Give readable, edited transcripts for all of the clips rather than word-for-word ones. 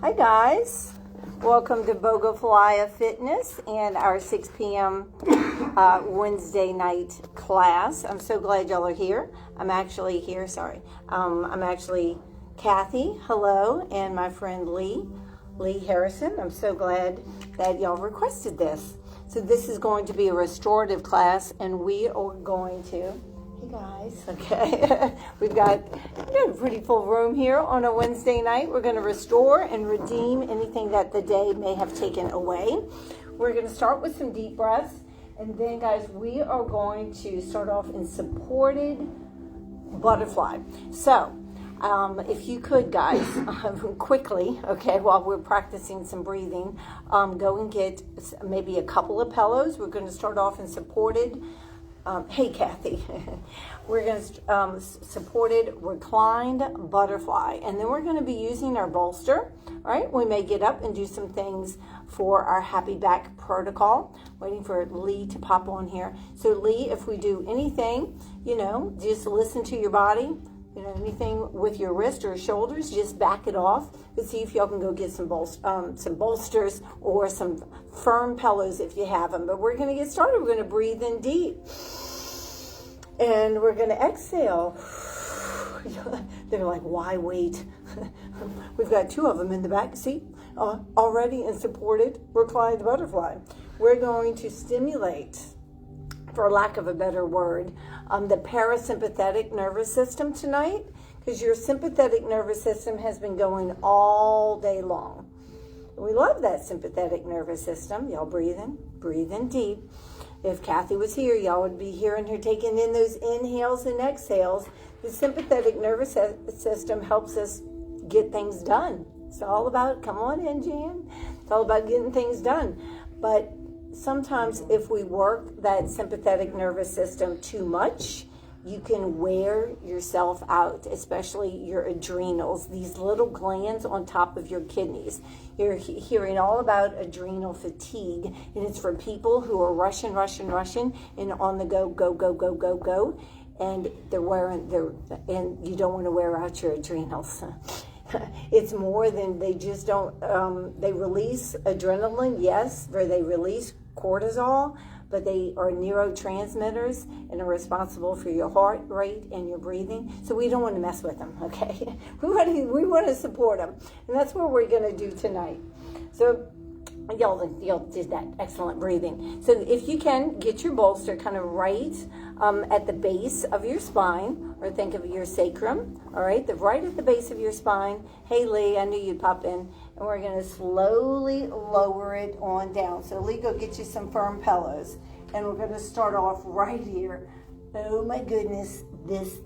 Hi guys, welcome to Bogue Falaya Fitness and our 6 p.m. Wednesday night class. I'm so glad y'all are here. I'm actually Kathy, hello, and my friend Lee Harrison. I'm so glad that y'all requested this. So this is going to be a restorative class, and we are going to, hey guys, okay, we've got a pretty full room here on a Wednesday night. We're going to restore and redeem anything that the day may have taken away. We're going to start with some deep breaths, and then guys, we are going to start off in supported butterfly. So if you could, guys, quickly, okay, while we're practicing some breathing, go and get maybe a couple of pillows. We're going to start off in supported. Hey, Kathy. We're going to supported reclined butterfly, and then we're going to be using our bolster. All right, we may get up and do some things for our happy back protocol. Waiting for Lee to pop on here. So, Lee, if we do anything, just listen to your body. Anything with your wrist or shoulders, just back it off. But see if y'all can go get some bolsters or some firm pillows if you have them. But we're going to get started. We're going to breathe in deep. And we're going to exhale. They're like, why wait? We've got two of them in the back seat already and supported reclined butterfly. We're going to stimulate, for lack of a better word, the parasympathetic nervous system tonight, because your sympathetic nervous system has been going all day long. We love that sympathetic nervous system. Y'all breathe in deep. If Kathy was here, y'all would be hearing her taking in those inhales and exhales. The sympathetic nervous system helps us get things done. It's all about, come on in, Jan. It's all about getting things done. But sometimes if we work that sympathetic nervous system too much, you can wear yourself out, especially your adrenals, these little glands on top of your kidneys. You're hearing all about adrenal fatigue, and it's for people who are rushing, and on the go, and and you don't want to wear out your adrenals. It's more than they just don't, they release adrenaline, yes, where they release cortisol, but they are neurotransmitters and are responsible for your heart rate and your breathing. So we don't want to mess with them, okay? We want to support them. And that's what we're going to do tonight. So y'all did that excellent breathing. So if you can, get your bolster kind of right at the base of your spine, or think of your sacrum, all right? Right at the base of your spine. Hey, Lee, I knew you'd pop in. And we're going to slowly lower it on down. So Lee, go get you some firm pillows. And we're going to start off right here. Oh my goodness,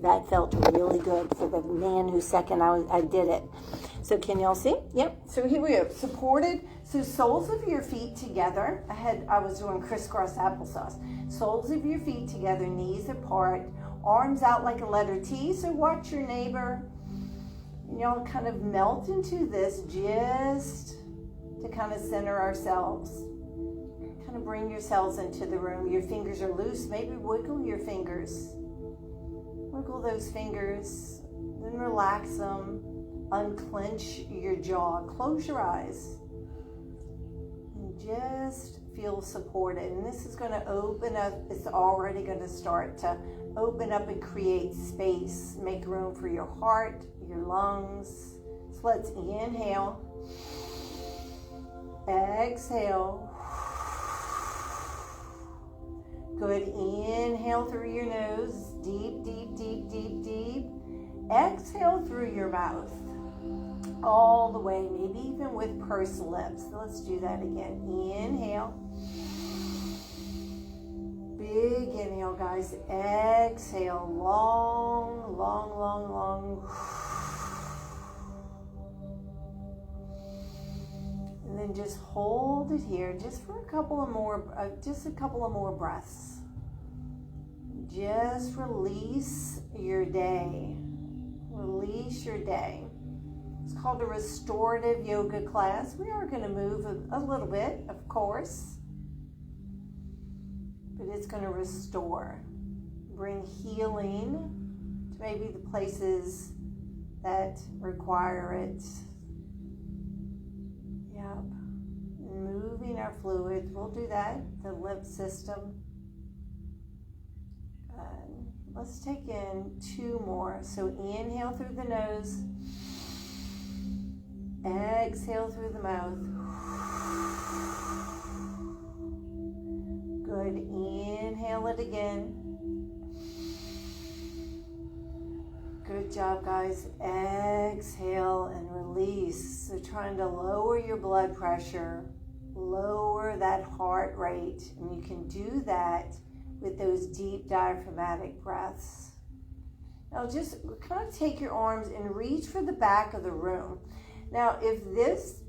that felt really good for the man who second I did it. So can y'all see? Yep. So here we go. Supported. So soles of your feet together. I was doing crisscross applesauce. Soles of your feet together, knees apart, arms out like a letter T. So watch your neighbor. And y'all kind of melt into this just to kind of center ourselves. Kind of bring yourselves into the room. Your fingers are loose. Maybe wiggle your fingers. Wiggle those fingers. Then relax them. Unclench your jaw. Close your eyes. And just feel supported. And this is going to open up. It's already going to start to open up and create space. Make room for your heart, your lungs. So let's inhale. Exhale. Good. Inhale through your nose. Deep, deep, deep, deep, deep. Exhale through your mouth. All the way, maybe even with pursed lips. So let's do that again. Inhale. Big inhale, guys. Exhale. Long, long, long, long. And then just hold it here just for a couple of more breaths. Just release your day. Release your day. It's called a restorative yoga class. We are going to move a little bit, of course, but it's going to restore, bring healing to maybe the places that require it. fluid. We'll do that, the lymph system. Let's take in 2 more. So inhale through the nose. Exhale through the mouth. Good. Inhale it again. Good job, guys. Exhale and release. So trying to lower your blood pressure, lower that heart rate, and you can do that with those deep diaphragmatic breaths. Now just kind of take your arms and reach for the back of the room. Now, if this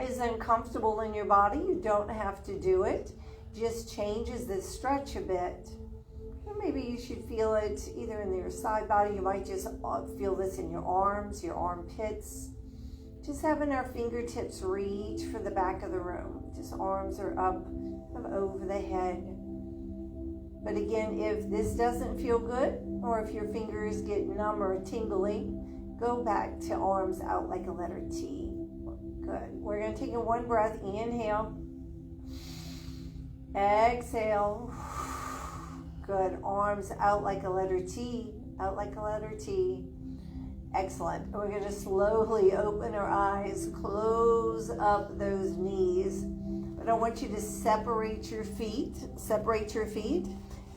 is uncomfortable in your body, you don't have to do it. Just changes the stretch a bit. Or maybe you should feel it either in your side body. You might just feel this in your arms, your armpits. Just having our fingertips reach for the back of the room. Just arms are up over the head. But again, if this doesn't feel good, or if your fingers get numb or tingly, go back to arms out like a letter T. Good. We're going to take in 1 breath. Inhale. Exhale. Good. Arms out like a letter T. Out like a letter T. Excellent. We're going to slowly open our eyes, close up those knees. But I want you to separate your feet. Separate your feet.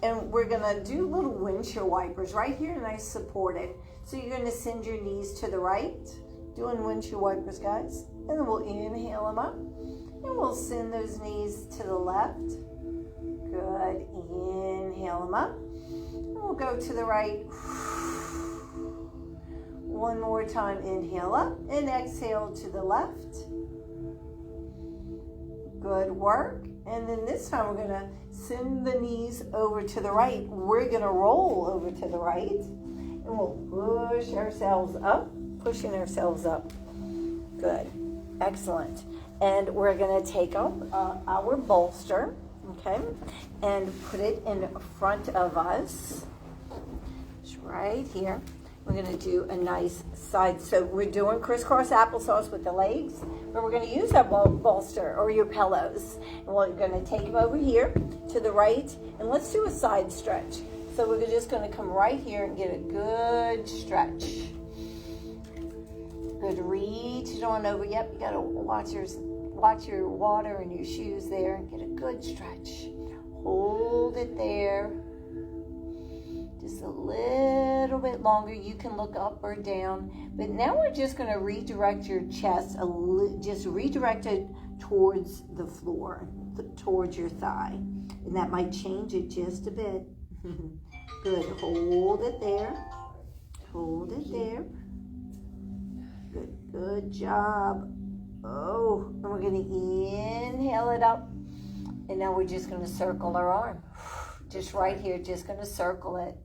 And we're going to do little windshield wipers right here, nice supported. So you're going to send your knees to the right, doing windshield wipers, guys. And then we'll inhale them up. And we'll send those knees to the left. Good. Inhale them up. And we'll go to the right. 1 more time. Inhale up and exhale to the left. Good work. And then this time we're going to send the knees over to the right. We're going to roll over to the right. And we'll push ourselves up. Pushing ourselves up. Good. Excellent. And we're going to take up our bolster, okay, and put it in front of us. It's right here. We're going to do a nice side. So we're doing crisscross applesauce with the legs, but we're going to use our bolster or your pillows. And we're going to take them over here to the right, and let's do a side stretch. So we're just going to come right here and get a good stretch. Good. Reach it on over. Yep, you got to watch your water and your shoes there. Get a good stretch. Hold it there. Just a little bit longer. You can look up or down. But now we're just going to redirect your chest. Just redirect it towards the floor, towards your thigh. And that might change it just a bit. Good. Hold it there. Hold it there. Good. Good job. Oh, and we're going to inhale it up. And now we're just going to circle our arm. Just right here, just going to circle it.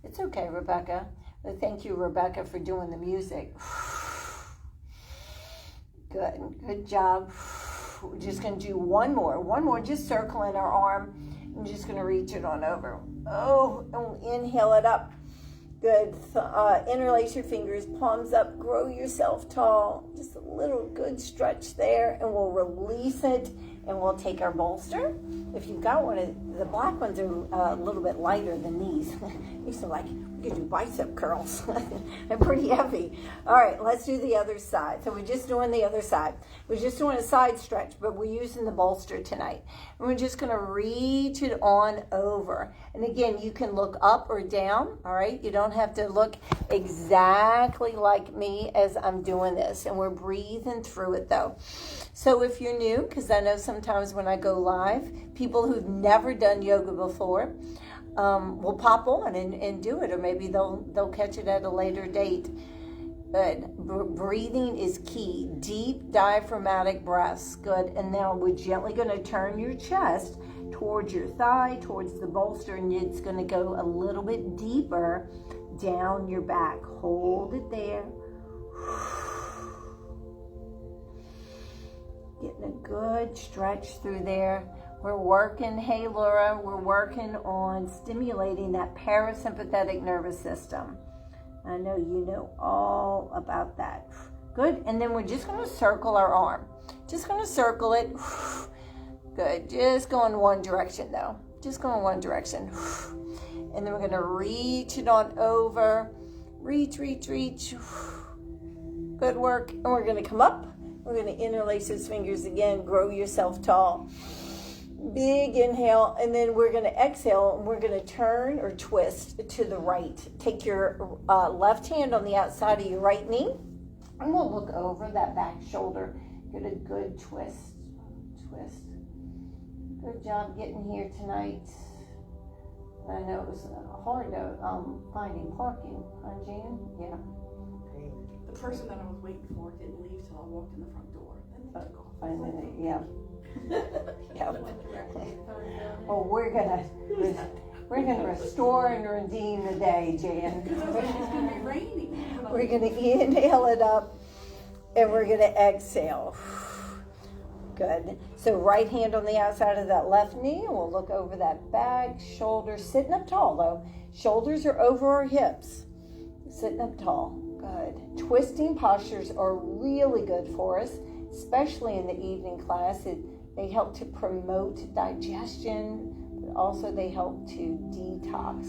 It's okay, Rebecca. Thank you, Rebecca, for doing the music. Good. Good job. We're just going to do one more, just circling our arm. I'm just going to reach it on over. Oh, and we'll inhale it up. Good. Interlace your fingers, palms up, grow yourself tall. Just a little good stretch there, and we'll release it, and we'll take our bolster. If you've got one, the black ones are a little bit lighter than these. These are like, we could do bicep curls. They're pretty heavy. All right, let's do the other side. So we're just doing the other side. We're just doing a side stretch, but we're using the bolster tonight. And we're just going to reach it on over. And again, you can look up or down, all right? You don't have to look exactly like me as I'm doing this. And we're breathing through it, though. So if you're new, because I know sometimes when I go live, people who've never done yoga before will pop on and do it, or maybe they'll catch it at a later date. Good. Breathing is key. Deep diaphragmatic breaths. Good. And now we're gently going to turn your chest towards your thigh, towards the bolster, and it's going to go a little bit deeper down your back. Hold it there. Getting a good stretch through there. We're working, hey Laura, we're working on stimulating that parasympathetic nervous system. I know you know all about that. Good, and then we're just going to circle our arm. Just going to circle it. Good. Just go in one direction though. Just go in one direction. And then we're going to reach it on over. Reach, reach, reach. Good work. And we're going to come up. We're going to interlace those fingers again. Grow yourself tall. Big inhale. And then we're going to exhale. And we're going to turn or twist to the right. Take your left hand on the outside of your right knee. And we'll look over that back shoulder. Get a good twist. Twist. Good job getting here tonight. I know it was hard finding parking, huh, Jan? Yeah. The person that I was waiting for didn't leave till I walked in the front door. Then they took off. And then, yeah. Yeah. Well, we're gonna restore and redeem the day, Jan. It's gonna be raining. We're gonna inhale it up, and we're gonna exhale. Good. So right hand on the outside of that left knee, and we'll look over that back, shoulders, sitting up tall though. Shoulders are over our hips. Sitting up tall. Good. Twisting postures are really good for us, especially in the evening class. They help to promote digestion, but also they help to detox.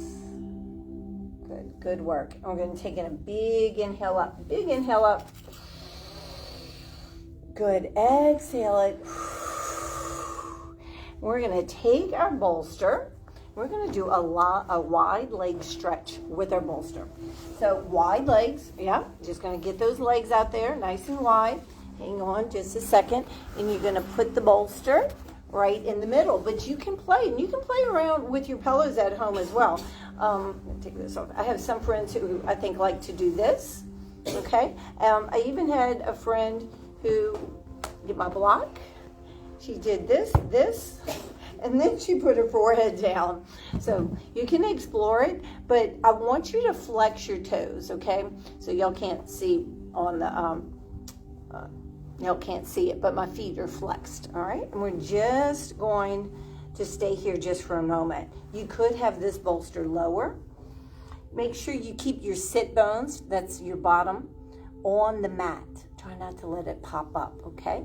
Good. Good work. And we're going to take in a big inhale up. Big inhale up. Good. Exhale it. We're going to take our bolster. We're going to do a wide leg stretch with our bolster. So wide legs. Yeah. Just going to get those legs out there nice and wide. Hang on just a second. And you're going to put the bolster right in the middle. But you can play. And you can play around with your pillows at home as well. Take this off. I have some friends who I think like to do this. Okay. I even had a friend who did my block. She did this, and then she put her forehead down. So you can explore it, but I want you to flex your toes, okay? So y'all can't see on the, y'all can't see it, but my feet are flexed, all right? And we're just going to stay here just for a moment. You could have this bolster lower. Make sure you keep your sit bones, that's your bottom, on the mat. Try not to let it pop up, okay?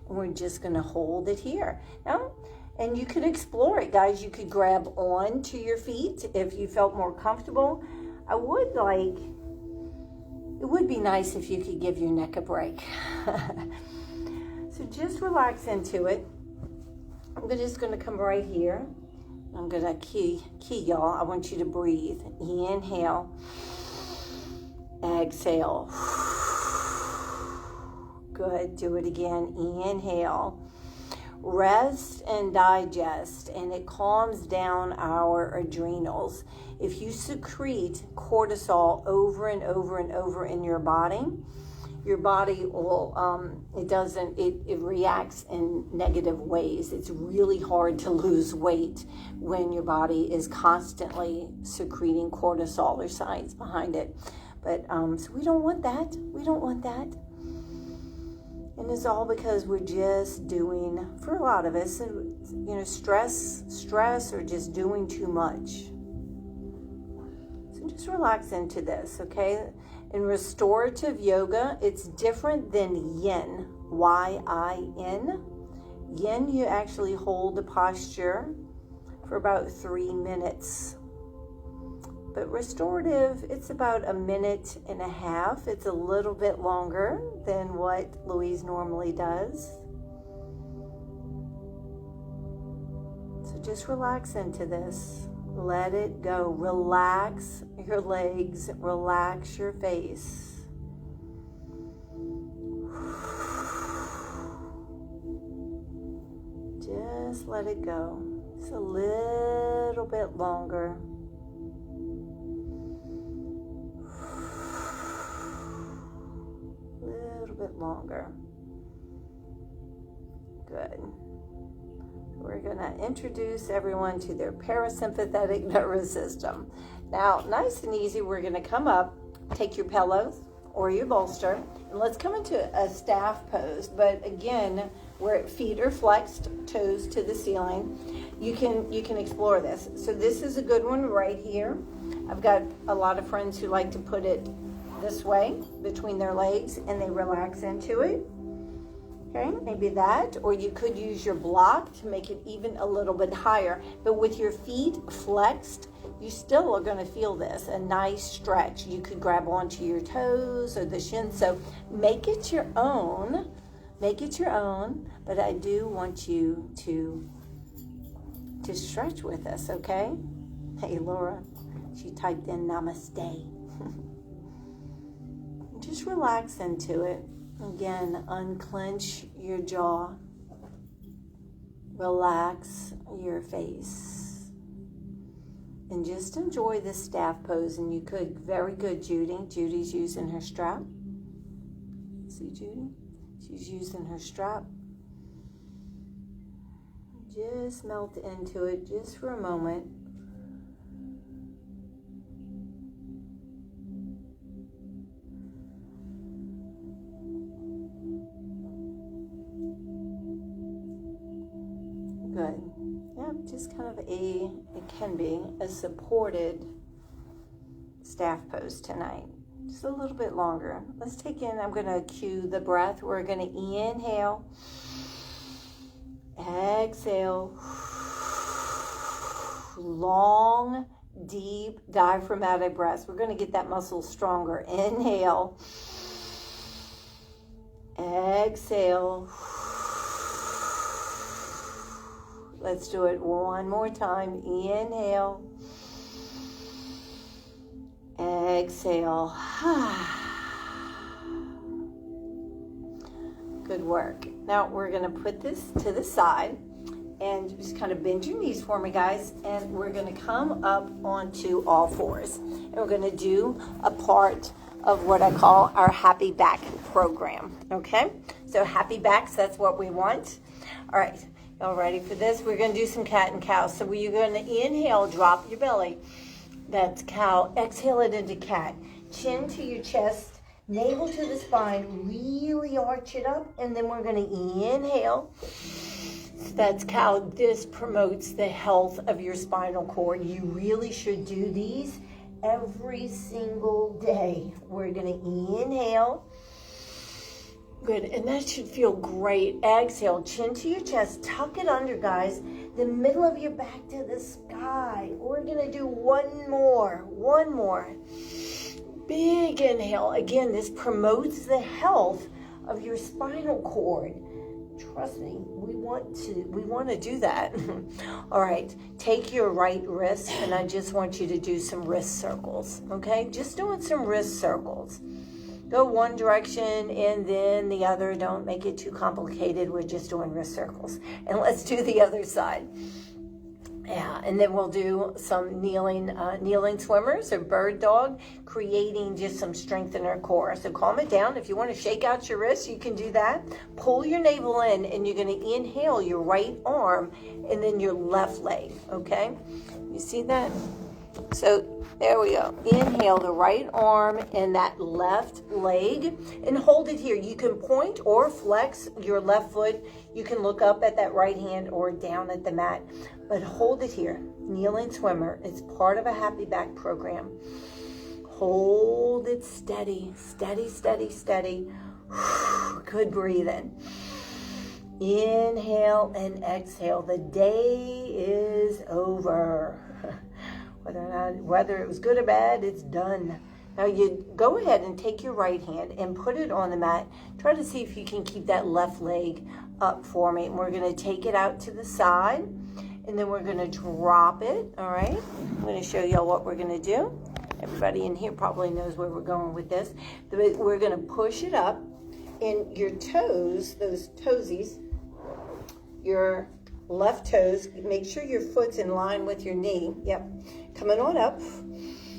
And we're just going to hold it here. Now, and you could explore it, guys. You could grab on to your feet if you felt more comfortable. It would be nice if you could give your neck a break. So just relax into it. I'm just going to come right here. I'm going to key y'all. I want you to breathe. Inhale. Exhale. Good. Do it again. Inhale. Rest and digest, and it calms down our adrenals. If you secrete cortisol over and over and over in your body will, it reacts in negative ways. It's really hard to lose weight when your body is constantly secreting cortisol. There's science behind it. But, so we don't want that. We don't want that. And it's all because we're just doing, for a lot of us, stress or just doing too much. So just relax into this, okay? In restorative yoga, it's different than yin, Y-I-N. Yin, you actually hold the posture for about 3 minutes. But restorative, it's about 1.5 minutes. It's a little bit longer than what Louise normally does. So just relax into this. Let it go. Relax your legs. Relax your face. Just let it go. It's a little bit longer. Bit longer. Good. We're going to introduce everyone to their parasympathetic nervous system. Now, nice and easy, we're going to come up, take your pillows or your bolster, and let's come into a staff pose. But again, where feet are flexed, toes to the ceiling, you can explore this. So this is a good one right here. I've got a lot of friends who like to put it this way between their legs, and they relax into it. Okay, maybe that, or you could use your block to make it even a little bit higher. But with your feet flexed, you still are going to feel this, a nice stretch. You could grab onto your toes or the shins. So make it your own. Make it your own. But I do want you to stretch with us, okay? Hey, Laura, she typed in namaste. Just relax into it. Again, unclench your jaw. Relax your face. And just enjoy this staff pose. And you could, very good, Judy. Judy's using her strap. See Judy? She's using her strap. Just melt into it just for a moment. Good. Yep, just kind of it can be a supported staff pose tonight. Just a little bit longer. Let's take in, I'm going to cue the breath. We're going to inhale, exhale, long, deep diaphragmatic breaths. We're going to get that muscle stronger. Inhale, exhale. Let's do it one more time. Inhale. Exhale. Good work. Now we're going to put this to the side and just kind of bend your knees for me, guys. And we're going to come up onto all fours. And we're going to do a part of what I call our happy back program. Okay? So happy backs, that's what we want. All right. Y'all ready for this? We're going to do some cat and cow. So you're going to inhale, drop your belly. That's cow. Exhale it into cat. Chin to your chest, navel to the spine. Really arch it up. And then we're going to inhale. That's cow. This promotes the health of your spinal cord. You really should do these every single day. We're going to inhale. Good, and that should feel great. Exhale, chin to your chest, tuck it under, guys. The middle of your back to the sky. We're gonna do one more. Big inhale. Again, this promotes the health of your spinal cord. Trust me, we want to do that. All right, take your right wrist, and I just want you to do some wrist circles, okay? Just doing some wrist circles. Go one direction and then the other. Don't make it too complicated. We're just doing wrist circles. And let's do the other side. Yeah, and then we'll do some kneeling swimmers or bird dog, creating just some strength in our core. So calm it down. If you want to shake out your wrists, you can do that. Pull your navel in, and you're going to inhale your right arm and then your left leg, okay? You see that? So there we go. Inhale the right arm and that left leg and hold it here. You can point or flex your left foot. You can look up at that right hand or down at the mat, but hold it here. Kneeling swimmer. It's part of a happy back program. Hold it steady, steady, steady, steady. Good breathing. Inhale and exhale. The day is over. Whether it was good or bad, it's done. Now you go ahead and take your right hand and put it on the mat. Try to see if you can keep that left leg up for me. And we're going to take it out to the side, and then we're going to drop it, all right? I'm going to show y'all what we're going to do. Everybody in here probably knows where we're going with this. We're going to push it up, and your toes, those toesies, your left toes, make sure your foot's in line with your knee. Yep. Coming on up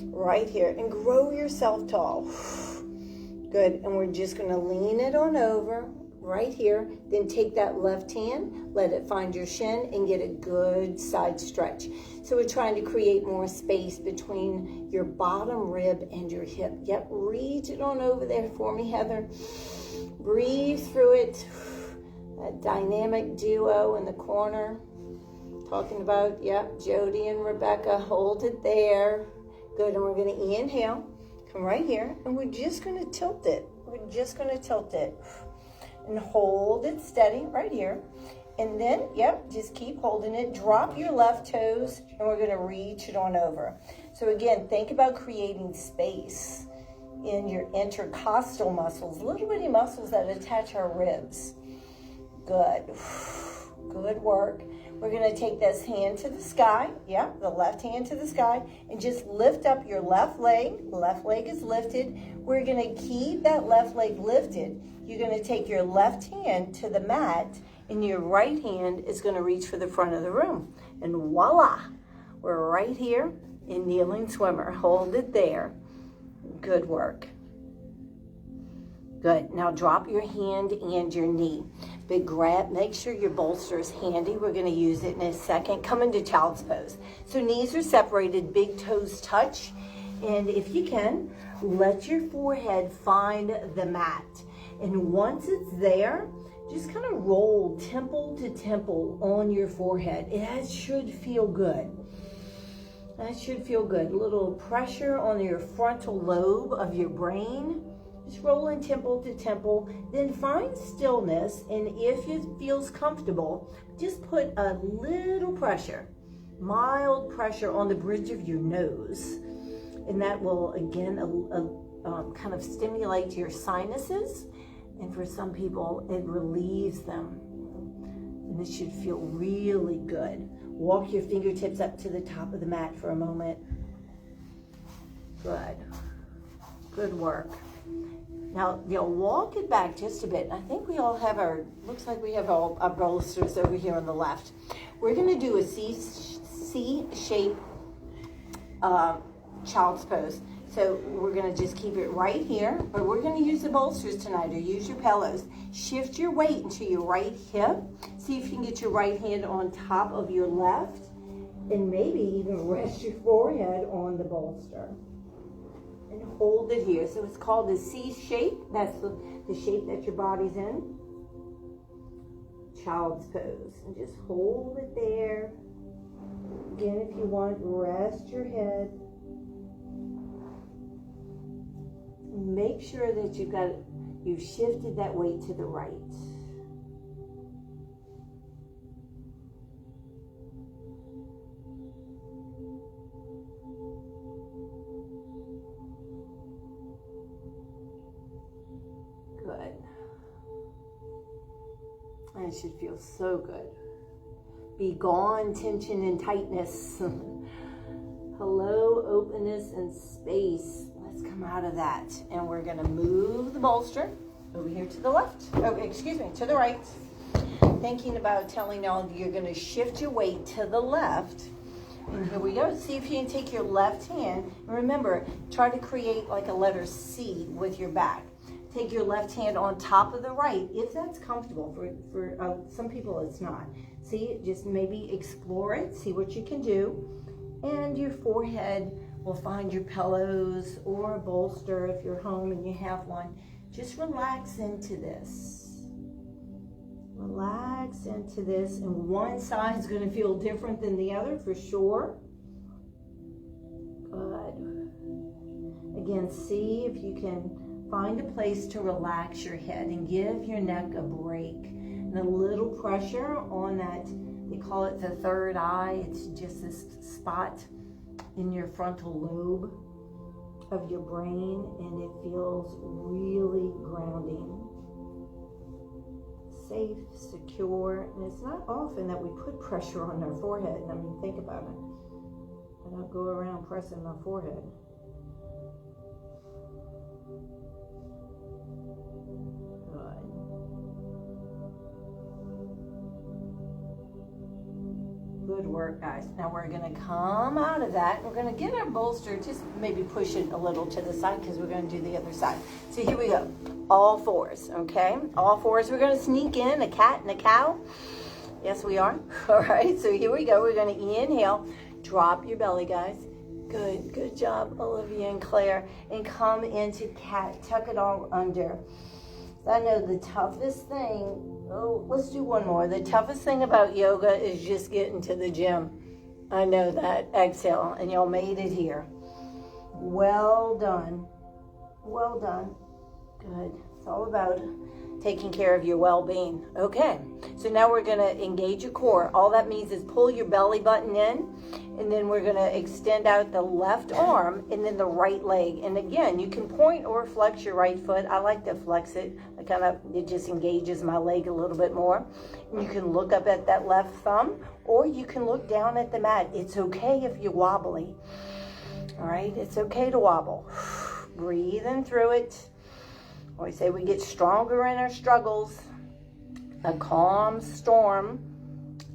right here, and grow yourself tall. Good. And we're just going to lean it on over right here. Then take that left hand, let it find your shin, and get a good side stretch. So we're trying to create more space between your bottom rib and your hip. Yep. Reach it on over there for me, Heather. Breathe through it. That dynamic duo in the corner. Talking about, yep, Jody and Rebecca. Hold it there. Good, and we're going to inhale. Come right here, and we're just going to tilt it. We're just going to tilt it. and hold it steady right here. And then, yep, just keep holding it. Drop your left toes, and we're going to reach it on over. So again, think about creating space in your intercostal muscles, little bitty muscles that attach our ribs. Good. Good work. We're going to take this hand to the sky. Yeah, the left hand to the sky. And just lift up your left leg. Left leg is lifted. We're going to keep that left leg lifted. You're going to take your left hand to the mat, and your right hand is going to reach for the front of the room. And voila, we're right here in kneeling swimmer. Hold it there. Good work. Good. Now drop your hand and your knee. Big grab. Make sure your bolster is handy. We're going to use it in a second. Come into child's pose. So knees are separated, big toes touch. And if you can, let your forehead find the mat. And once it's there, just kind of roll temple to temple on your forehead. It should feel good. That should feel good. A little pressure on your frontal lobe of your brain. Just rolling temple to temple. Then find stillness, and if it feels comfortable, just put a little pressure, mild pressure on the bridge of your nose. And that will, again, kind of stimulate your sinuses. And for some people, it relieves them. And this should feel really good. Walk your fingertips up to the top of the mat for a moment. Good. Good work. Now, walk it back just a bit. I think we all have looks like we have all our bolsters over here on the left. We're going to do a C-shape child's pose. So we're going to just keep it right here, but we're going to use the bolsters tonight, or use your pillows. Shift your weight into your right hip. See if you can get your right hand on top of your left, and maybe even rest your forehead on the bolster. And hold it here. So it's called the C shape. That's the shape that your body's in. Child's pose. And just hold it there. Again, if you want, rest your head. Make sure that you've shifted that weight to the right. Good. And it should feel so good. Be gone tension and tightness. Hello, openness and space. Let's come out of that. And we're going to move the bolster over here to the left. Oh, excuse me, to the right. Thinking about telling y'all you're going to shift your weight to the left. And here we go. See if you can take your left hand. And remember, try to create like a letter C with your back. Take your left hand on top of the right, if that's comfortable. For some people, it's not. See, just maybe explore it. See what you can do. And your forehead will find your pillows or a bolster if you're home and you have one. Just relax into this. Relax into this. And one side is going to feel different than the other for sure. Good. Again, see if you can find a place to relax your head and give your neck a break. And a little pressure on that, they call it the third eye. It's just this spot in your frontal lobe of your brain, and it feels really grounding. Safe, secure, and it's not often that we put pressure on our forehead. I mean, think about it. I don't go around pressing my forehead. Good work, guys. Now we're going to come out of that. We're going to get our bolster, just maybe push it a little to the side because we're going to do the other side. So here we go. All fours, okay? All fours. We're going to sneak in a cat and a cow. Yes, we are. All right, so here we go. We're going to inhale. Drop your belly, guys. Good. Good job, Olivia and Claire. And come into cat. Tuck it all under. I know the toughest thing, let's do one more. The toughest thing about yoga is just getting to the gym. I know that. Exhale, and y'all made it here. Well done. Well done. Good. It's all about taking care of your well-being. Okay, so now we're gonna engage your core. All that means is pull your belly button in, and then we're gonna extend out the left arm and then the right leg. And again, you can point or flex your right foot. I like to flex it. It just engages my leg a little bit more. You can look up at that left thumb, or you can look down at the mat. It's okay if you're wobbly. All right, it's okay to wobble. Breathing through it. Always say we get stronger in our struggles. A calm storm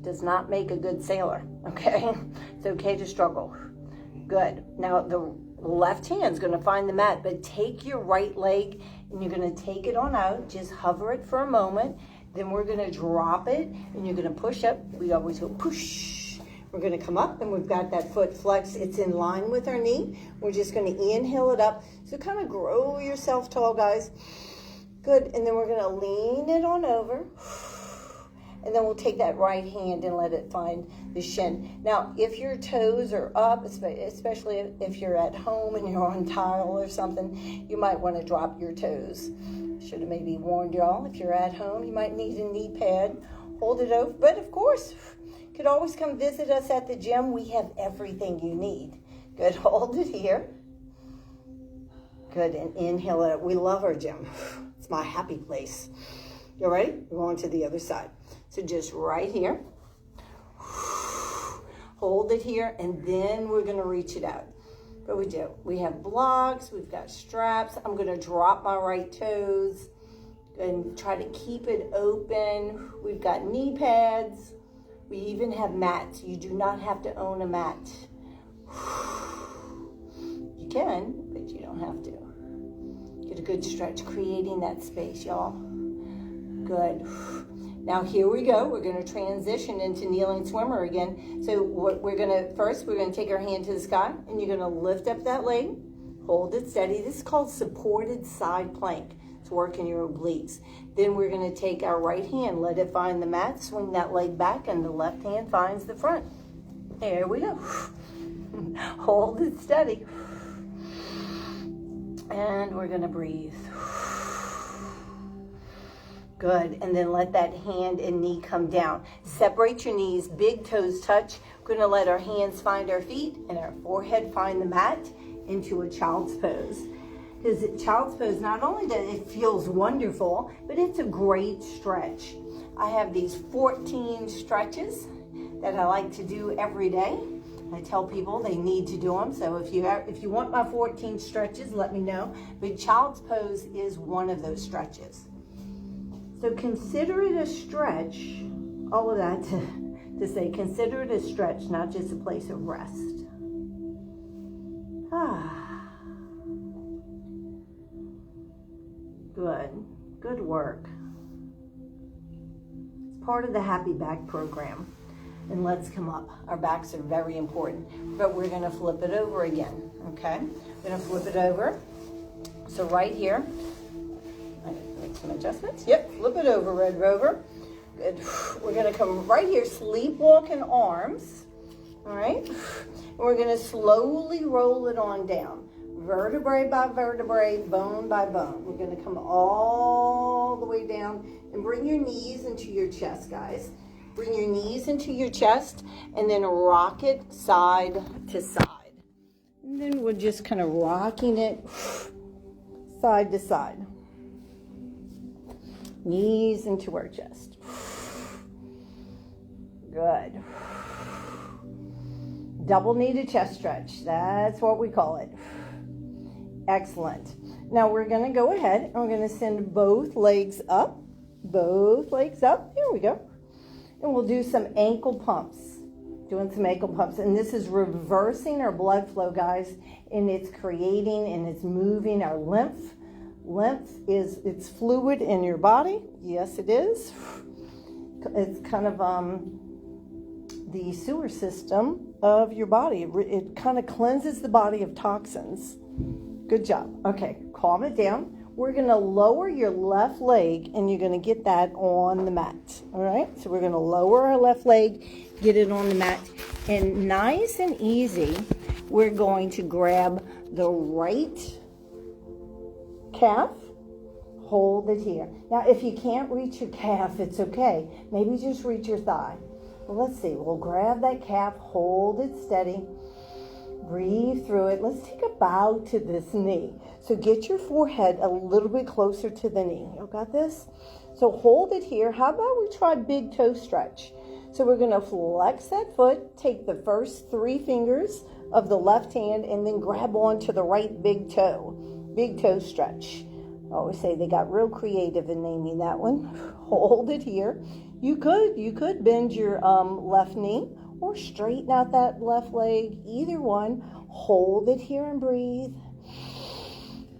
does not make a good sailor, okay? It's okay to struggle. Good. Now the left hand's gonna find the mat, but take your right leg and you're gonna take it on out. Just hover it for a moment. Then we're gonna drop it and you're gonna push up. We always go push. We're gonna come up and we've got that foot flexed. It's in line with our knee. We're just gonna inhale it up. So kind of grow yourself tall, guys. Good, and then we're gonna lean it on over. And then we'll take that right hand and let it find the shin. Now, if your toes are up, especially if you're at home and you're on tile or something, you might wanna drop your toes. Should have maybe warned y'all, if you're at home, you might need a knee pad. Hold it over, but of course, you could always come visit us at the gym. We have everything you need. Good, hold it here. Good, and inhale it up. We love our gym. It's my happy place. You ready? We're going to the other side. So just right here. Hold it here, and then we're gonna reach it out. What we do, we have blocks, we've got straps. I'm gonna drop my right toes and try to keep it open. We've got knee pads. We even have mats. You do not have to own a mat. You can, but you don't have to. Get a good stretch, creating that space, y'all. Good. Now here we go. We're going to transition into kneeling swimmer again. So what we're going to take our hand to the sky, and you're going to lift up that leg, hold it steady. This is called supported side plank. It's working your obliques. Then we're going to take our right hand, let it find the mat, swing that leg back, and the left hand finds the front. There we go. Hold it steady. And we're going to breathe. Good, and then let that hand and knee come down. Separate your knees, big toes touch. We're gonna let our hands find our feet and our forehead find the mat into a child's pose. Because child's pose, not only does it feels wonderful, but it's a great stretch. I have these 14 stretches that I like to do every day. I tell people they need to do them. So if you want my 14 stretches, let me know. But child's pose is one of those stretches. So consider it a stretch, all of that to say, consider it a stretch, not just a place of rest. Good work. It's part of the Happy Back program. And let's come up. Our backs are very important, but we're gonna flip it over again, okay? We're gonna flip it over. So right here, make some adjustments. Yep, flip it over, Red Rover. Good. We're gonna come right here, sleepwalking arms. All right. And we're gonna slowly roll it on down, vertebrae by vertebrae, bone by bone. We're gonna come all the way down and bring your knees into your chest, guys. Bring your knees into your chest and then rock it side to side. And then we're just kind of rocking it side to side. Knees into our chest. Good. Double kneaded chest stretch. That's what we call it. Excellent. Now we're going to go ahead and we're going to send both legs up. Both legs up. Here we go. And we'll do some ankle pumps. Doing some ankle pumps. And this is reversing our blood flow, guys. And it's creating and it's moving our lymph. Lymph it's fluid in your body. Yes, it is. It's kind of the sewer system of your body. It kind of cleanses the body of toxins. Good job. Okay, calm it down. We're going to lower your left leg and you're going to get that on the mat. All right, so we're going to lower our left leg, get it on the mat, and nice and easy, we're going to grab the right calf, Hold it here. Now, if you can't reach your calf, it's okay. Maybe just reach your thigh. Well, let's see. We'll grab that calf, hold it steady. Breathe through it. Let's take a bow to this knee. So get your forehead a little bit closer to the knee. You got this? So hold it here. How about we try big toe stretch? So we're going to flex that foot, take the first 3 fingers of the left hand, and then grab onto the right big toe. Big toe stretch. I always say they got real creative in naming that one. Hold it here. You could bend your left knee or straighten out that left leg. Either one. Hold it here and breathe.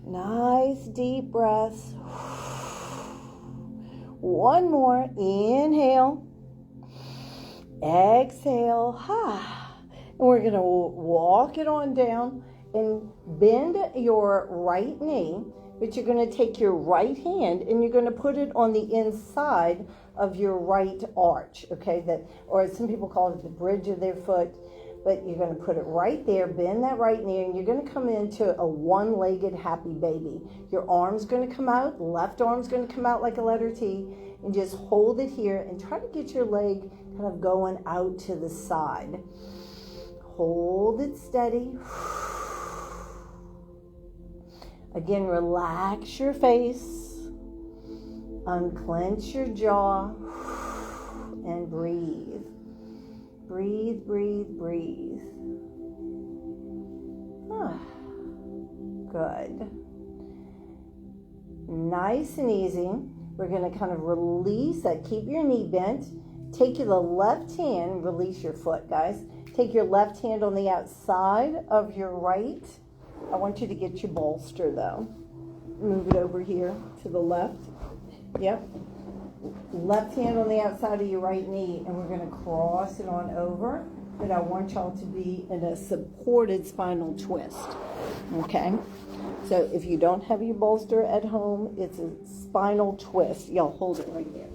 Nice deep breaths. One more. Inhale. Exhale. And we're going to walk it on down and bend your right knee, but you're going to take your right hand and you're going to put it on the inside of your right arch, okay? Or some people call it the bridge of their foot, but you're going to put it right there, bend that right knee, and you're going to come into a one-legged happy baby. Your arm's going to come out, left arm's going to come out like a letter T, and just hold it here and try to get your leg kind of going out to the side. Hold it steady. Again, relax your face, unclench your jaw, and breathe. Breathe, breathe, breathe. Good. Nice and easy. We're going to kind of release that. Keep your knee bent. Take the left hand, release your foot, guys. Take your left hand on the outside of your right. I want you to get your bolster, though. Move it over here to the left. Yep. Left hand on the outside of your right knee, and we're going to cross it on over. But I want y'all to be in a supported spinal twist. Okay? So if you don't have your bolster at home, it's a spinal twist. Y'all hold it right there.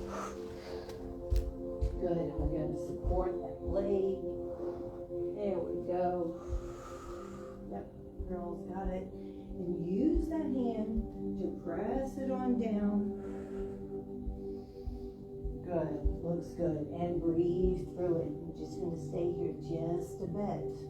Good. We're going to support that leg. There we go. Yep. Girls got it. And use that hand to press it on down. Good. Looks good. And breathe through it. I'm just going to stay here just a bit.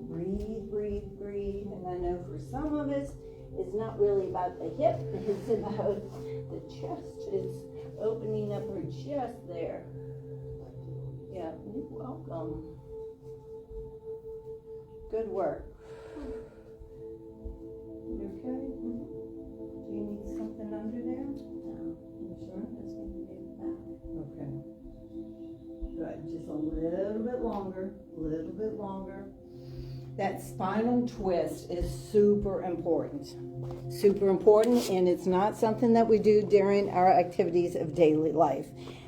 Breathe, breathe, breathe. And I know for some of us, it's not really about the hip. It's about the chest. It's opening up her chest there. Yeah, you're welcome. Good work. You okay? Mm-hmm. Do you need something under there? No. You sure? That's going to be back. Okay. Good. Just a little bit longer. A little bit longer. That spinal twist is super important. Super important, and it's not something that we do during our activities of daily life.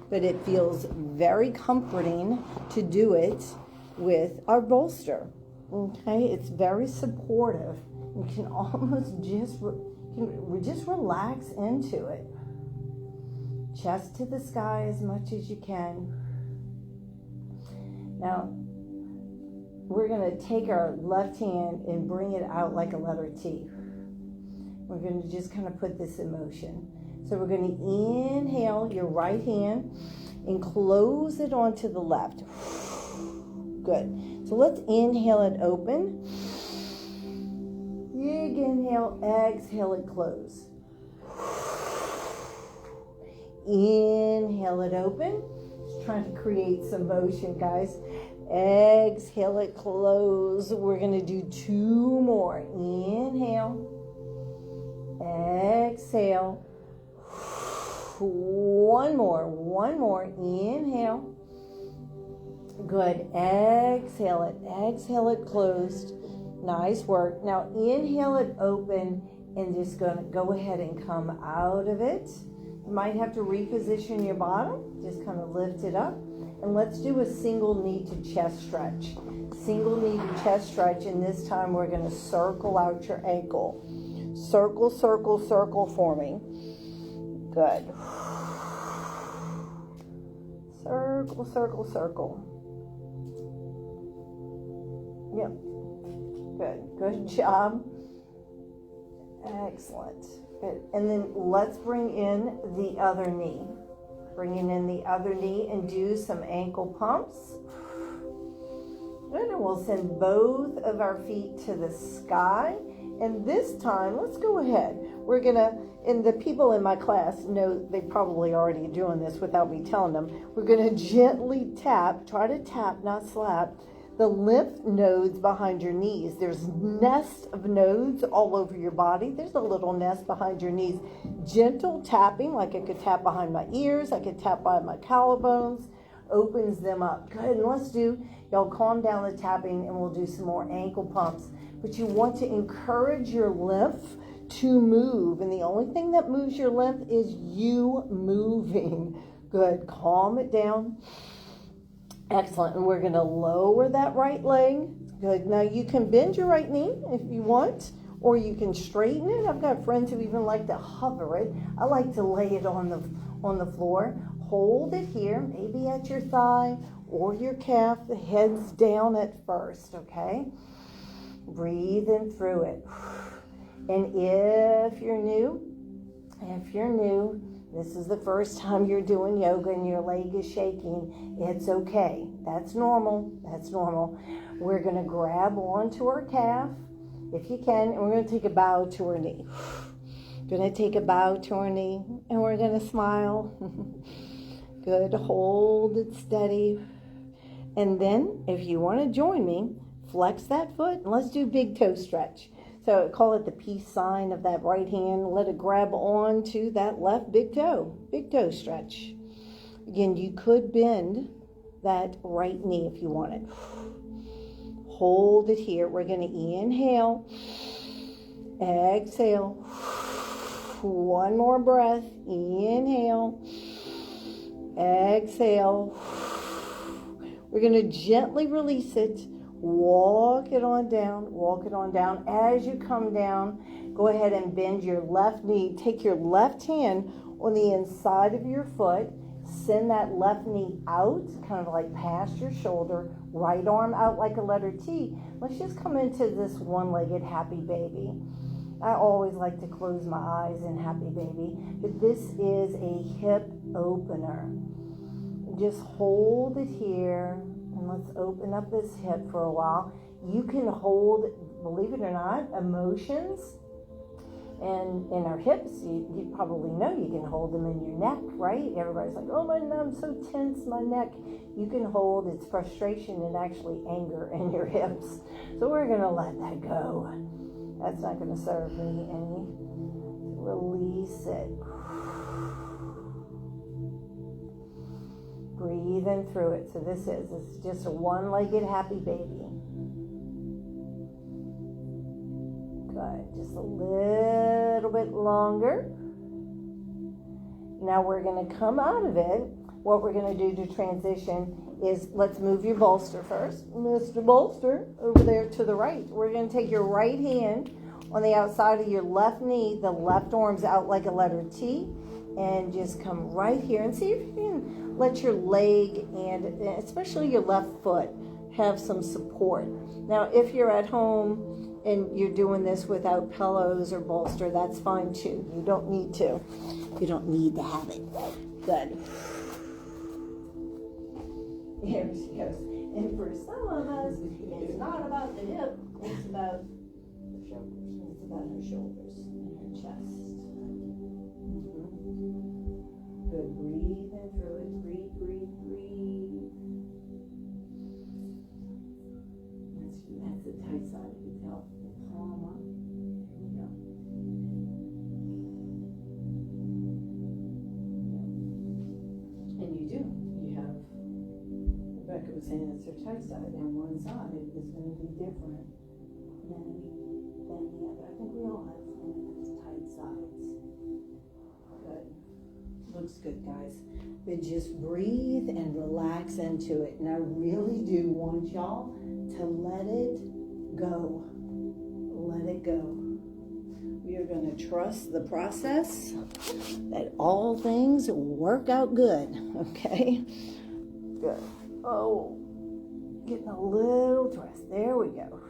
But it feels very comforting to do it with our bolster. Okay, it's very supportive. You can almost just relax into it. Chest to the sky as much as you can. Now, we're going to take our left hand and bring it out like a letter T. We're going to just kind of put this in motion. So we're going to inhale your right hand and close it onto the left. Good. So let's inhale it open. Big inhale, exhale it close. Inhale it open. Just trying to create some motion, guys. Exhale it close. We're going to do 2 more. Inhale. Exhale. One more. Inhale. Good. Exhale it closed. Nice work. Now inhale it open and just gonna go ahead and come out of it. You might have to reposition your bottom. Just kind of lift it up. And let's do a single knee to chest stretch. Single knee to chest stretch, and this time we're going to circle out your ankle. Circle, circle, circle for me. Good. Circle, circle, circle. Yep. Good. Good job. Excellent. Good. And then let's bring in the other knee. Bringing in the other knee and do some ankle pumps. Good. And we'll send both of our feet to the sky. And this time, let's go ahead. We're going to, and the people in my class know they probably already doing this without me telling them. We're going to gently tap, try to tap, not slap, the lymph nodes behind your knees. There's nests of nodes all over your body. There's a little nest behind your knees. Gentle tapping, like I could tap behind my ears, I could tap behind my collarbones, opens them up. Good, and let's do, y'all calm down the tapping and we'll do some more ankle pumps. But you want to encourage your lymph to move. And the only thing that moves your lymph is you moving. Good, calm it down. Excellent, and we're going to lower that right leg. Good, now you can bend your right knee if you want, or you can straighten it. I've got friends who even like to hover it. I like to lay it on the floor. Hold it here, maybe at your thigh or your calf. The head's down at first, okay? Breathe in through it. And if you're new, this is the first time you're doing yoga and your leg is shaking, it's okay. That's normal. We're going to grab onto our calf, if you can, and we're going to take a bow to our knee. Going to take a bow to our knee, and we're going to smile. Good. Hold it steady. And then, if you want to join me, flex that foot, and let's do big toe stretch. So call it the peace sign of that right hand. Let it grab on to that left big toe stretch. Again, you could bend that right knee if you wanted. Hold it here. We're going to inhale, exhale. One more breath. Inhale, exhale. We're going to gently release it. Walk it on down. As you come down, go ahead and bend your left knee. Take your left hand on the inside of your foot. Send that left knee out, kind of like past your shoulder. Right arm out like a letter T. Let's just come into this one-legged happy baby. I always like to close my eyes in happy baby, but this is a hip opener. Just hold it here. And let's open up this hip for a while. You can hold, believe it or not, emotions. And in our hips, you probably know you can hold them in your neck, right? Everybody's like, oh, I'm so tense, my neck. You can hold its frustration and actually anger in your hips. So we're going to let that go. That's not going to serve me any. Release it. Breathe in through it. So this is just a one-legged happy baby. Good. Just a little bit longer. Now we're going to come out of it. What we're going to do to transition is let's move your bolster first. Mr. Bolster, over there to the right. We're going to take your right hand on the outside of your left knee. The left arm's out like a letter T. And just come right here and see if you can let your leg and especially your left foot have some support. Now, if you're at home and you're doing this without pillows or bolster, that's fine too. You don't need to. You don't need to have it. Good. Here she goes. And for some of us, it's not about the hip. It's about the shoulders. It's about her shoulders and her chest. Good. Breathe in through it. Breathe. That's the tight side. You can tell. Palm up. There we go. And you do. You have, Rebecca was saying it's her tight side, and one side is going to be different than the other. I think we all have tight sides. Good. Looks good, guys. But just breathe and relax into it. And I really do want y'all to let it go. Let it go. We are going to trust the process that all things work out good. Okay? Good. Oh, getting a little dressed. There we go.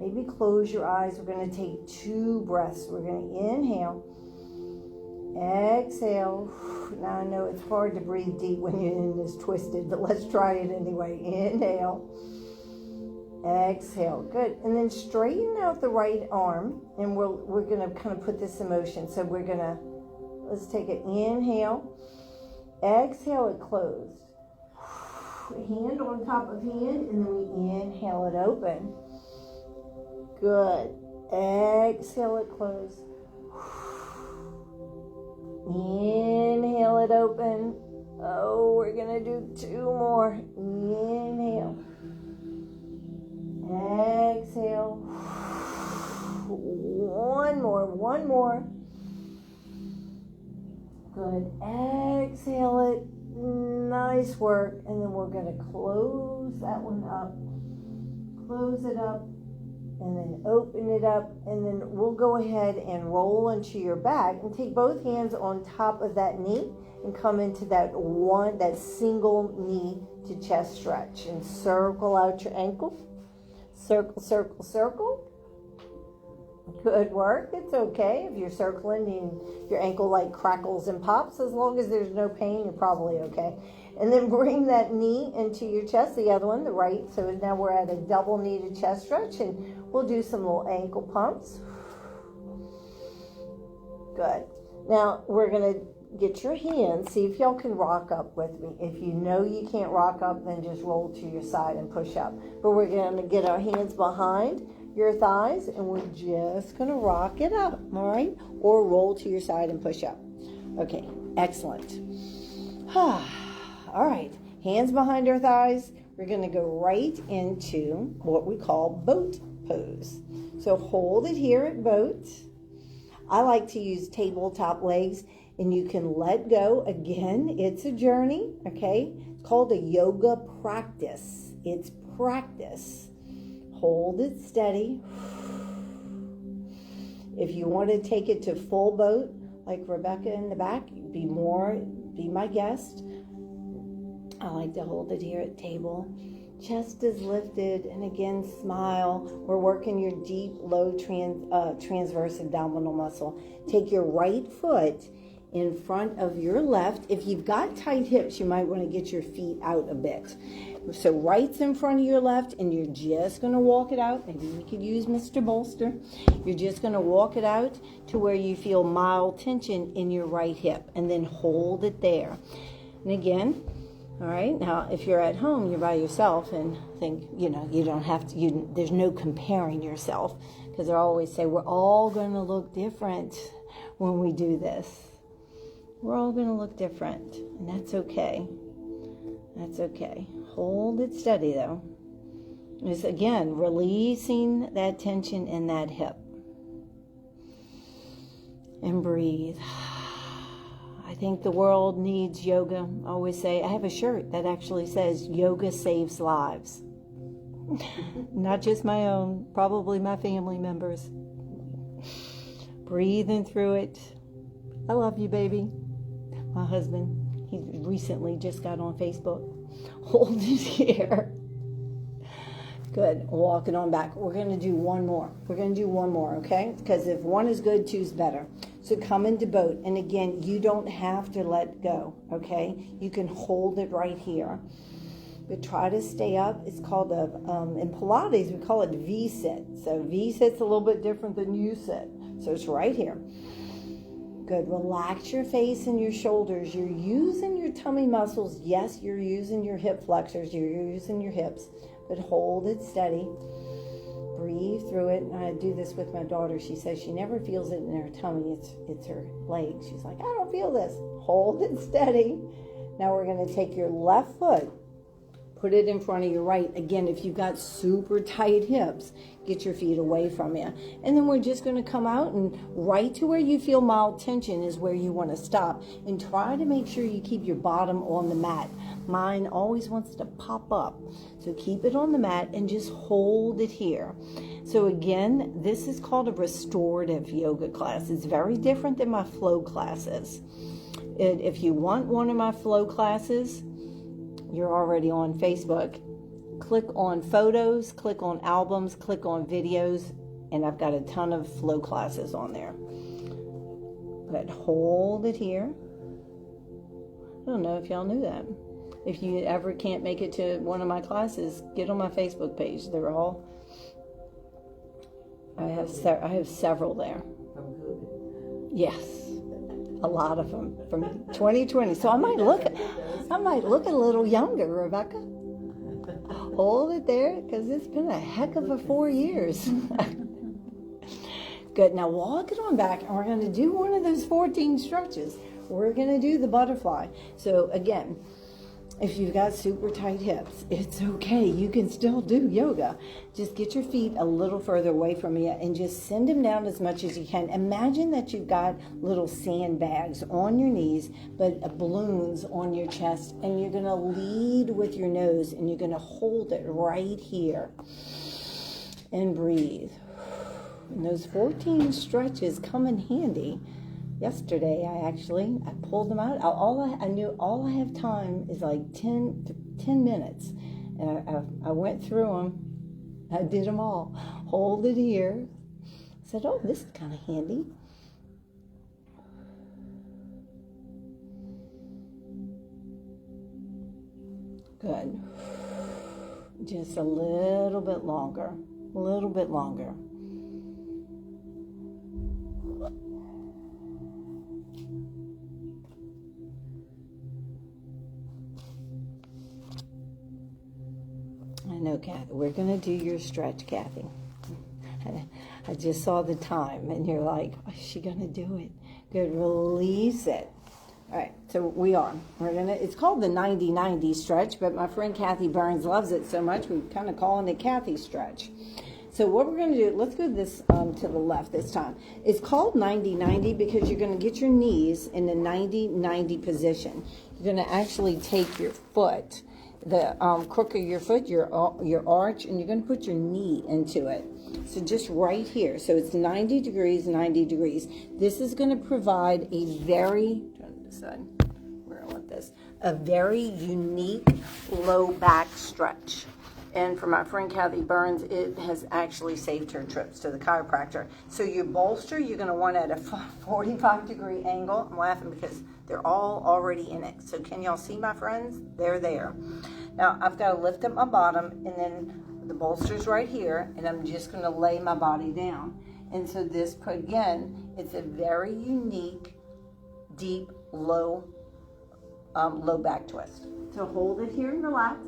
Maybe close your eyes. We're going to take 2 breaths. We're going to inhale, exhale. Now I know it's hard to breathe deep when you're in this twisted, but let's try it anyway. Inhale, exhale. Good. And then straighten out the right arm, and we're going to kind of put this in motion. So we're going to, let's take it. Inhale, exhale it closed. Hand on top of hand, and then we inhale it open. Good. Exhale it closed. Inhale it open. Oh, we're going to do 2 more. Inhale. Exhale. 1 more. 1 more. Good. Exhale it. Nice work. And then we're going to close that one up. Close it up. And then open it up. And then we'll go ahead and roll into your back and take both hands on top of that knee and come into that single knee to chest stretch. And circle out your ankle. Circle, circle, circle. Good work. It's okay if you're circling and your ankle like crackles and pops. As long as there's no pain, you're probably okay. And then bring that knee into your chest, the other one, the right. So now we're at a double knee to chest stretch, and we'll do some little ankle pumps. Good. Now we're going to get your hands. See if y'all can rock up with me. If you know you can't rock up, then just roll to your side and push up. But we're going to get our hands behind your thighs, and we're just going to rock it up, all right? Or roll to your side and push up. Okay, excellent. All right, hands behind our thighs. We're going to go right into what we call boat pose. So hold it here at boat. I like to use tabletop legs, and you can let go. Again, it's a journey, okay? It's called a yoga practice. It's practice. Hold it steady. If you want to take it to full boat, like Rebecca in the back, be my guest. I like to hold it here at table. Chest is lifted, and again, smile. We're working your deep, low transverse abdominal muscle. Take your right foot in front of your left. If you've got tight hips, you might want to get your feet out a bit. So right's in front of your left, and you're just going to walk it out. Maybe you could use Mr. Bolster. You're just going to walk it out to where you feel mild tension in your right hip, and then hold it there. And again, all right, now if you're at home, you're by yourself, and think, you don't have to, there's no comparing yourself, because I always say we're all going to look different when we do this. We're all going to look different, and that's okay. That's okay. Hold it steady, though. Just, again, releasing that tension in that hip. And breathe. I think the world needs yoga. I always say, I have a shirt that actually says, yoga saves lives. Not just my own, probably my family members. Breathing through it. I love you, baby. My husband, he recently just got on Facebook. Hold it here. Good. Walk it on back. We're going to do one more. Okay? Because if one is good, two's better. So come into boat. And again, you don't have to let go. Okay? You can hold it right here. But try to stay up. It's called in Pilates, we call it V-sit. So V-sit's a little bit different than U-sit. So it's right here. Good. Relax your face and your shoulders. You're using your tummy muscles. Yes, you're using your hip flexors. You're using your hips. But hold it steady. Breathe through it. And I do this with my daughter. She says she never feels it in her tummy. It's her legs. She's like, I don't feel this. Hold it steady. Now we're going to take your left foot. Put it in front of your right. Again, if you've got super tight hips, get your feet away from you. And then we're just going to come out, and right to where you feel mild tension is where you want to stop. And try to make sure you keep your bottom on the mat. Mine always wants to pop up. So keep it on the mat and just hold it here. So again, this is called a restorative yoga class. It's very different than my flow classes. If you want one of my flow classes, you're already on Facebook. click on photos, click on albums, click on videos, and I've got a ton of flow classes on there. But hold it here. I don't know if y'all knew that. If you ever can't make it to one of my classes, get on my Facebook page. They're all, I have several there. Yes, a lot of them from 2020. So I might look a little younger, Rebecca. Hold it there, because it's been a heck of a 4 years. Good. Now walk it on back, and we're going to do one of those 14 stretches. We're going to do the butterfly. So again, if you've got super tight hips, it's okay. You can still do yoga. Just get your feet a little further away from you and just send them down as much as you can. Imagine that you've got little sandbags on your knees, but balloons on your chest, and you're going to lead with your nose, and you're going to hold it right here and breathe. And those 14 stretches come in handy. Yesterday, I pulled them out. I knew all I have time is like 10 minutes. And I went through them. I did them all. Hold it here. I said, oh, this is kind of handy. Good. Just a little bit longer. A little bit longer. No, Kathy, we're going to do your stretch, Kathy. I just saw the time, and you're like, oh, is she going to do it? Good, release it. All right, so we are. It's called the 90-90 stretch, but my friend Kathy Burns loves it so much, we're kind of calling it Kathy stretch. So what we're going to do, let's go this to the left this time. It's called 90-90 because you're going to get your knees in the 90-90 position. You're going to actually take your foot, the crook of your foot, your arch, and you're going to put your knee into it. So just right here. So it's 90 degrees, 90 degrees. This is going to provide a very, trying to decide where I want this, a very unique low back stretch. And for my friend Kathy Burns, it has actually saved her trips to the chiropractor. So your bolster, you're going to want at a 45-degree angle. I'm laughing because they're all already in it. So can y'all see, my friends? They're there. Now, I've got to lift up my bottom, and then the bolster's right here, and I'm just going to lay my body down. And so this, again, it's a very unique, deep, low back twist. So hold it here and relax.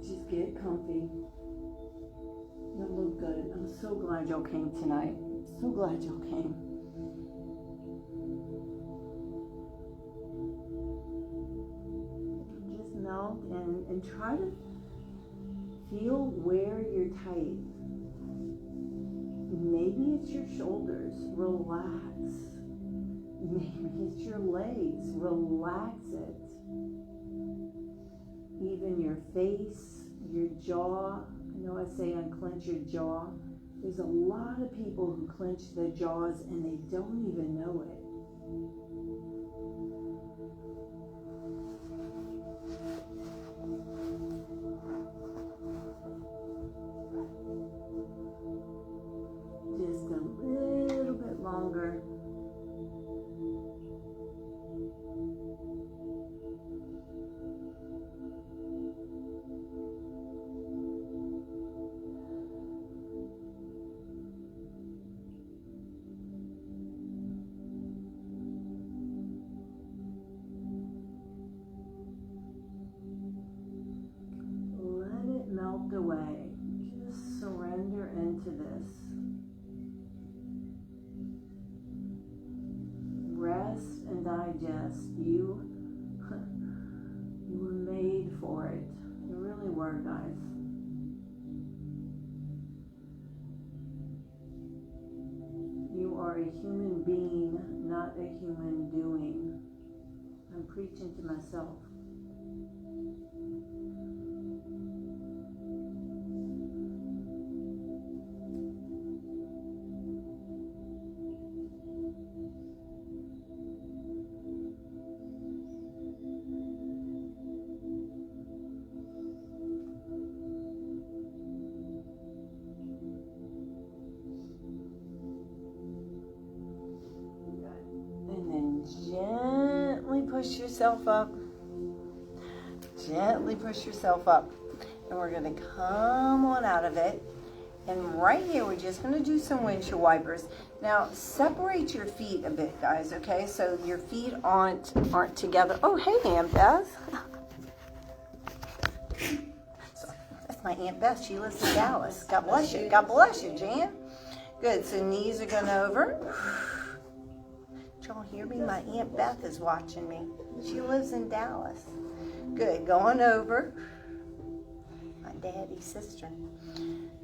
Just get comfy. You'll look good. I'm so glad y'all came tonight. So glad y'all came. Just melt and try to feel where you're tight. Maybe it's your shoulders. Relax. Maybe it's your legs. Relax it. Even your face, your jaw. I know I say unclench your jaw. There's a lot of people who clench their jaws and they don't even know it. Just a little bit longer. Melt away. Just surrender into this. Rest and digest. You were made for it. You really were, guys. You are a human being, not a human doing. I'm preaching to myself. gently push yourself up. Gently push yourself up. And we're going to come on out of it. And right here, we're just going to do some windshield wipers. Now, separate your feet a bit, guys, okay? So your feet aren't together. Oh, hey, Aunt Beth. That's my Aunt Beth. She lives in Dallas. God bless you. God bless you, Jan. Good. So knees are going over. Did y'all hear me? My Aunt Beth is watching me. She lives in Dallas. Good. Going over. My daddy's sister.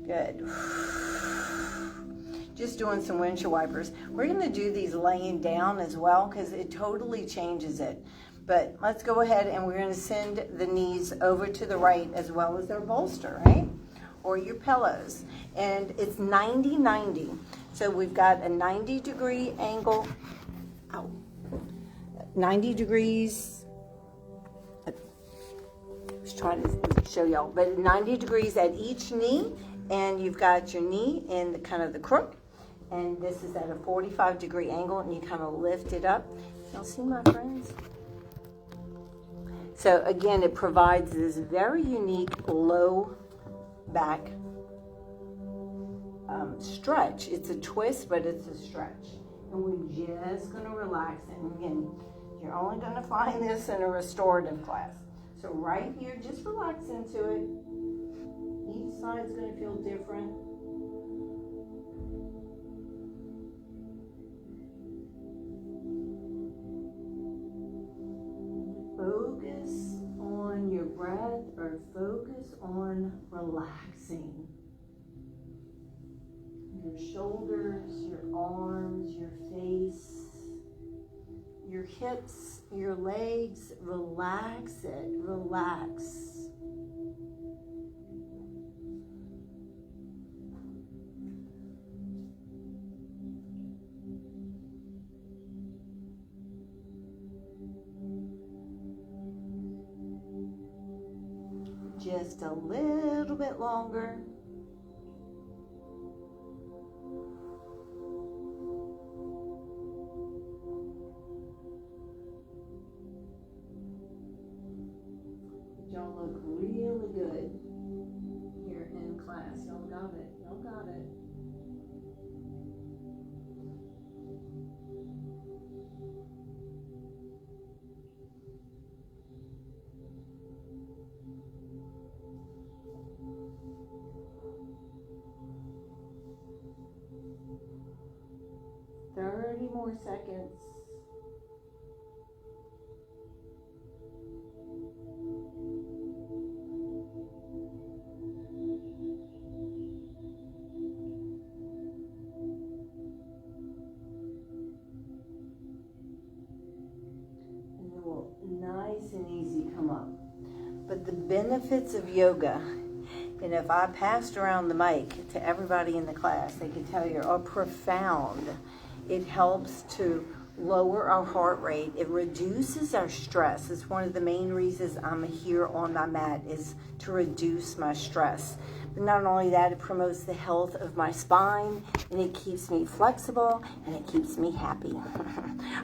Good. Just doing some windshield wipers. We're going to do these laying down as well because it totally changes it. But let's go ahead and we're going to send the knees over to the right as well as their bolster, right? Or your pillows. And it's 90-90. So we've got a 90-degree angle. Ow. 90 degrees. I was trying to show y'all. But 90 degrees at each knee. And you've got your knee in the kind of the crook. And this is at a 45-degree angle. And you kind of lift it up. Y'all see my friends? So again, it provides this very unique low back stretch. It's a twist, but it's a stretch. And we're just going to relax it. And again, you're only going to find this in a restorative class. So right here, just relax into it. Each side's going to feel different. Focus on your breath or focus on relaxing. Your shoulders, your arms, your face, your hips, your legs, relax it, relax. Just a little bit longer. Y'all look really good here in class. Y'all got it. Y'all got it. More seconds. And it will nice and easy come up. But the benefits of yoga, and if I passed around the mic to everybody in the class, they could tell you are profound. It helps to lower our heart rate. It reduces our stress. It's one of the main reasons I'm here on my mat is to reduce my stress. But not only that, it promotes the health of my spine, and it keeps me flexible, and it keeps me happy.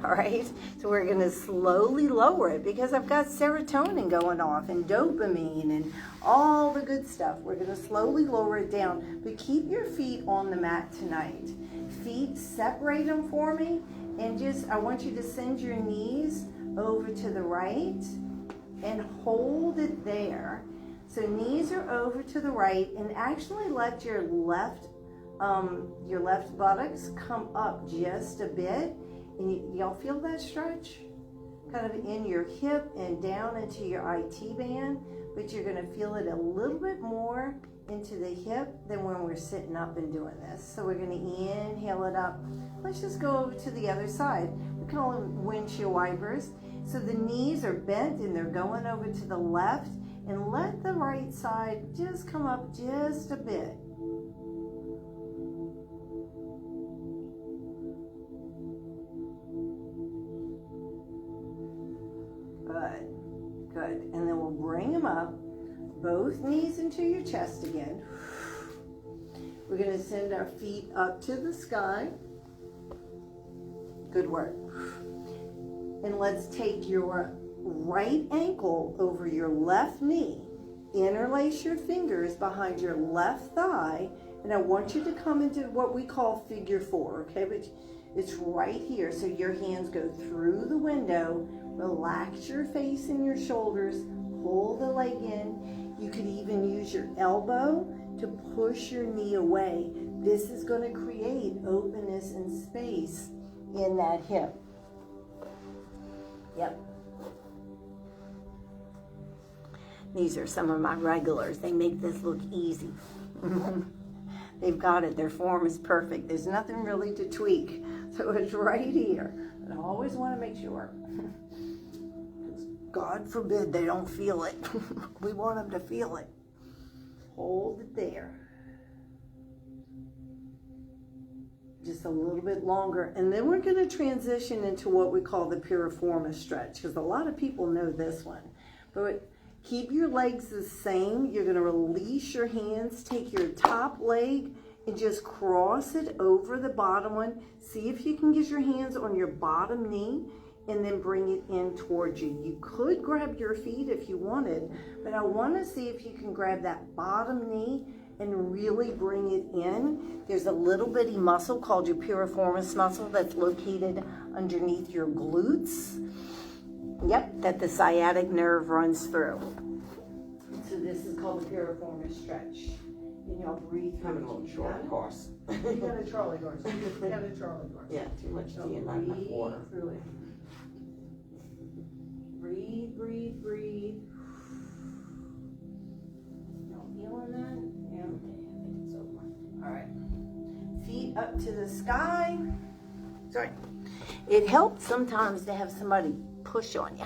All right? So we're going to slowly lower it because I've got serotonin going off and dopamine and all the good stuff. We're going to slowly lower it down. But keep your feet on the mat tonight. Feet, separate them for me. And just, I want you to send your knees over to the right and hold it there. So knees are over to the right, and actually let your left buttocks come up just a bit. And y'all feel that stretch? Kind of in your hip and down into your IT band, but you're going to feel it a little bit more into the hip than when we're sitting up and doing this. So we're going to inhale it up. Let's just go over to the other side. We call them windshield wipers. So the knees are bent and they're going over to the left, and let the right side just come up just a bit. Good, good. And then we'll bring them up, both knees into your chest again. We're going to send our feet up to the sky. Good work. And let's take your right ankle over your left knee. Interlace your fingers behind your left thigh. And I want you to come into what we call figure 4, okay? But it's right here. So your hands go through the window. Relax your face and your shoulders. Pull the leg in. You could even use your elbow to push your knee away. This is going to create openness and space in that hip. Yep. These are some of my regulars. They make this look easy. They've got it. Their form is perfect. There's nothing really to tweak. So it's right here. And I always want to make sure. God forbid they don't feel it. We want them to feel it. Hold it there. Just a little bit longer. And then we're going to transition into what we call the piriformis stretch, because a lot of people know this one. But keep your legs the same. You're going to release your hands. Take your top leg and just cross it over the bottom one. See if you can get your hands on your bottom knee and then bring it in towards you. You could grab your feet if you wanted, but I want to see if you can grab that bottom knee and really bring it in. There's a little bitty muscle called your piriformis muscle that's located underneath your glutes. Yep, that the sciatic nerve runs through. So this is called the piriformis stretch. And y'all breathe through. I'm a little short horse. You got a Charlie horse. You got a Charlie horse. Yeah, too much tea and not enough water. Breathe through it. Breathe, breathe, breathe. Y'all feeling that? Yeah. I think it's over. All right. Feet up to the sky. Sorry. It helps sometimes to have somebody push on you.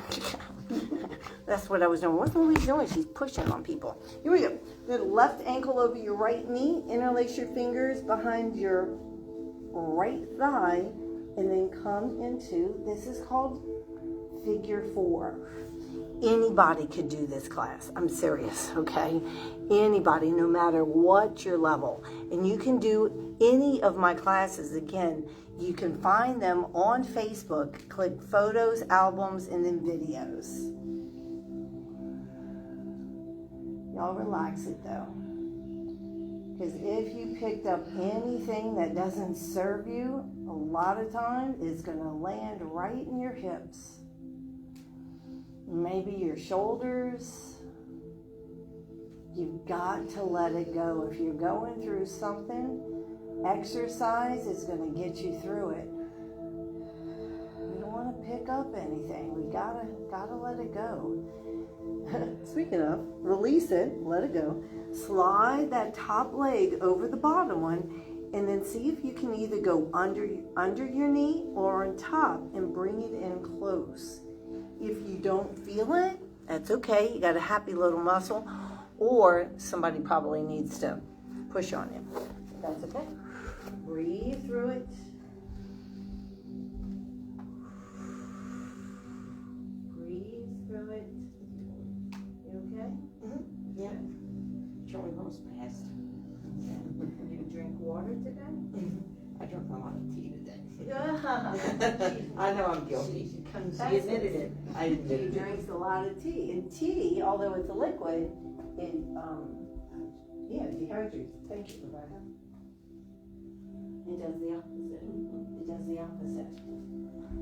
That's what I was doing. What's Louise doing? She's pushing on people. Here we go. The left ankle over your right knee. Interlace your fingers behind your right thigh. And then come into, this is called figure 4. Anybody could do this class. I'm serious, okay? Anybody, no matter what your level. And you can do any of my classes. Again, you can find them on Facebook. Click photos, albums, and then videos. Y'all relax it though. Because if you picked up anything that doesn't serve you, a lot of time it's going to land right in your hips. Maybe your shoulders. You've got to let it go. If you're going through something, exercise is going to get you through it. We don't want to pick up anything. We gotta let it go. Speaking of, release it, let it go. Slide that top leg over the bottom one, and then see if you can either go under your knee or on top and bring it in close. If you don't feel it, that's okay. You got a happy little muscle, or somebody probably needs to push on you. That's okay. Breathe through it. Breathe through it. You okay? Mm-hmm. Yeah. Charlie horse passed. You drink water today? I drank a lot of tea today. Yeah. I know I'm guilty. She admitted it. I She admitted it. drinks a lot of tea. And tea, although it's a liquid, it dehydrates. Thank you, Rebecca. It does the opposite. It does the opposite.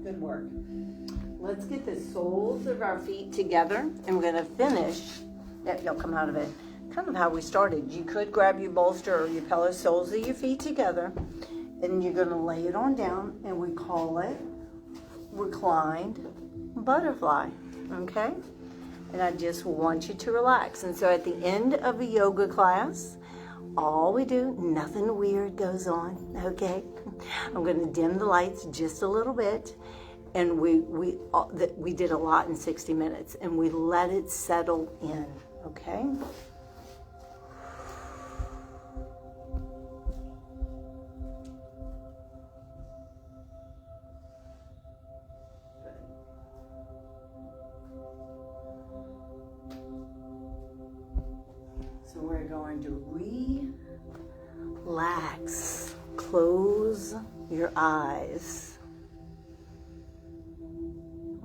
Good work. Let's get the soles of our feet together, and we're going to finish. Yep, you'll come out of it. Kind of how we started. You could grab your bolster or your pillow, soles of your feet together, and you're going to lay it on down, and we call it reclined butterfly. Okay? And I just want you to relax. And so at the end of a yoga class, all we do, nothing weird goes on, okay? I'm going to dim the lights just a little bit, and we did a lot in 60 minutes, and we let it settle in, okay? So we're going to relax. Close your eyes.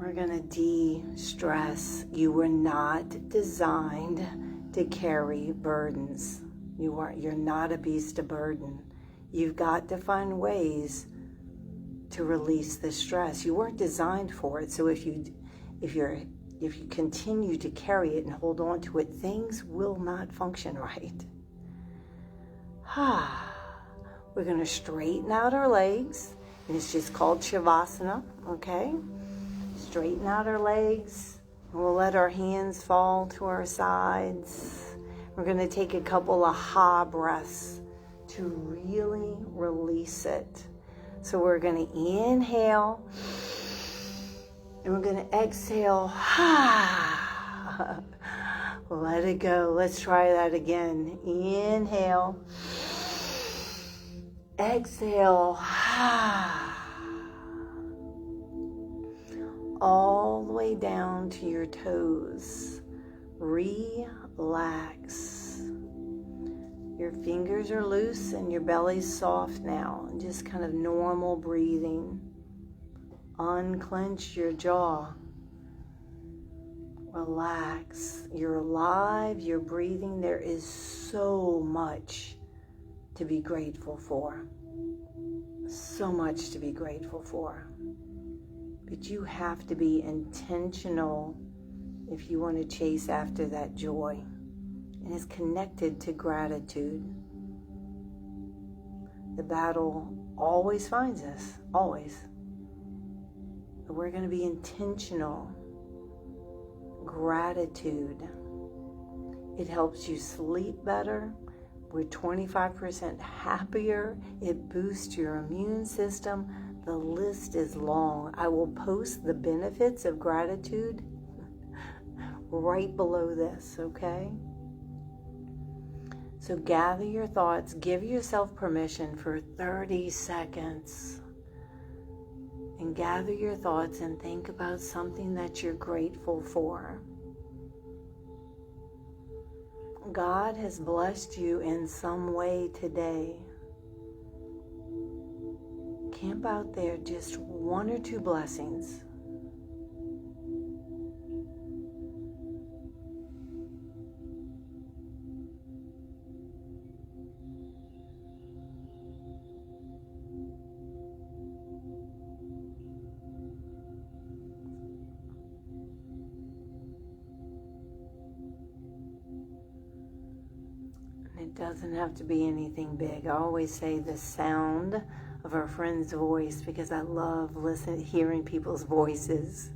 We're going to de-stress. You were not designed to carry burdens. You're not a beast of burden. You've got to find ways to release the stress. You weren't designed for it. So if you continue to carry it and hold on to it, things will not function right. We're going to straighten out our legs, and it's just called Savasana, okay? Straighten out our legs, and we'll let our hands fall to our sides. We're going to take a couple of ha breaths to really release it. So we're going to inhale, and we're going to exhale. Let it go. Let's try that again. Inhale. Exhale. All the way down to your toes. Relax. Your fingers are loose and your belly's soft now. Just kind of normal breathing. Unclench your jaw. Relax. You're alive. You're breathing. There is so much to be grateful for. So much to be grateful for. But you have to be intentional if you want to chase after that joy. And it's connected to gratitude. The battle always finds us. Always. But we're going to be intentional. Gratitude. It helps you sleep better. We're 25% happier. It boosts your immune system. The list is long. I will post the benefits of gratitude right below this, okay? So gather your thoughts. Give yourself permission for 30 seconds. And gather your thoughts and think about something that you're grateful for. God has blessed you in some way today. Camp out there just one or two blessings. It doesn't have to be anything big. I always say the sound of our friend's voice because I love hearing people's voices.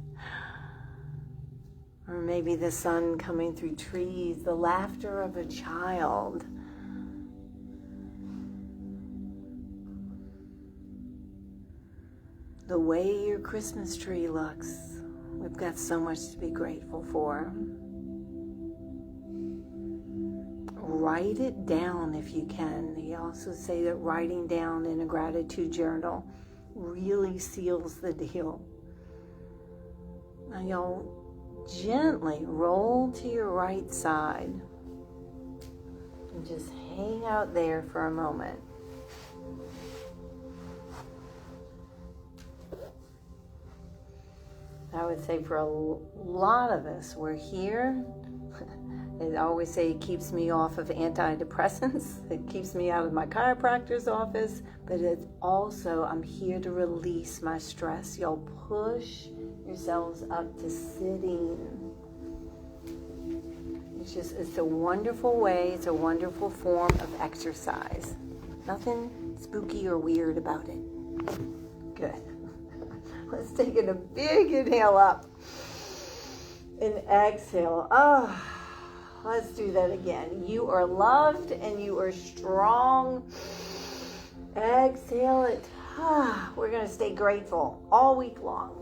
Or maybe the sun coming through trees, the laughter of a child. The way your Christmas tree looks. We've got so much to be grateful for. Write it down if you can. They also say that writing down in a gratitude journal really seals the deal. Now y'all gently roll to your right side and just hang out there for a moment. I would say for a lot of us, we're here. I always say it keeps me off of antidepressants. It keeps me out of my chiropractor's office. But it's also, I'm here to release my stress. Y'all push yourselves up to sitting. It's a wonderful way. It's a wonderful form of exercise. Nothing spooky or weird about it. Good. Let's take a big inhale up. And exhale. Let's do that again. You are loved and you are strong. Exhale it. We're going to stay grateful all week long.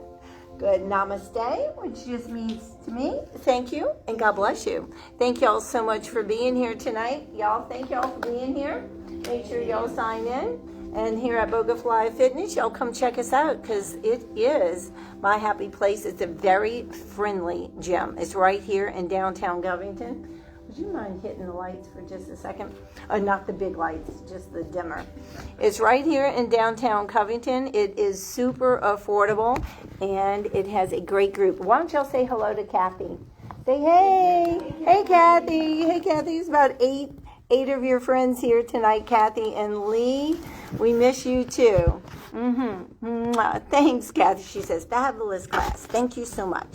Good. Namaste, which just means to me, thank you and God bless you. Thank y'all so much for being here tonight. Y'all, thank y'all for being here. Make sure y'all sign in. And here at Bogue Falaya Fitness, y'all come check us out because it is my happy place. It's a very friendly gym. It's right here in downtown Covington. Would you mind hitting the lights for just a second? Not the big lights, just the dimmer. It's right here in downtown Covington. It is super affordable, and it has a great group. Why don't y'all say hello to Kathy? Say hey. Hey, Kathy. Hey, Kathy. It's about eight of your friends here tonight, Kathy and Lee. We miss you too. Thanks, Kathy. She says, fabulous class. Thank you so much.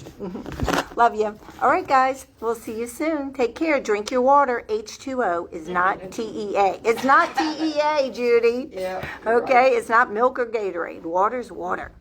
Love you. All right, guys. We'll see you soon. Take care. Drink your water. H2O is not TEA. It's not TEA, Judy. Yeah. Okay? It's not milk or Gatorade. Water's water.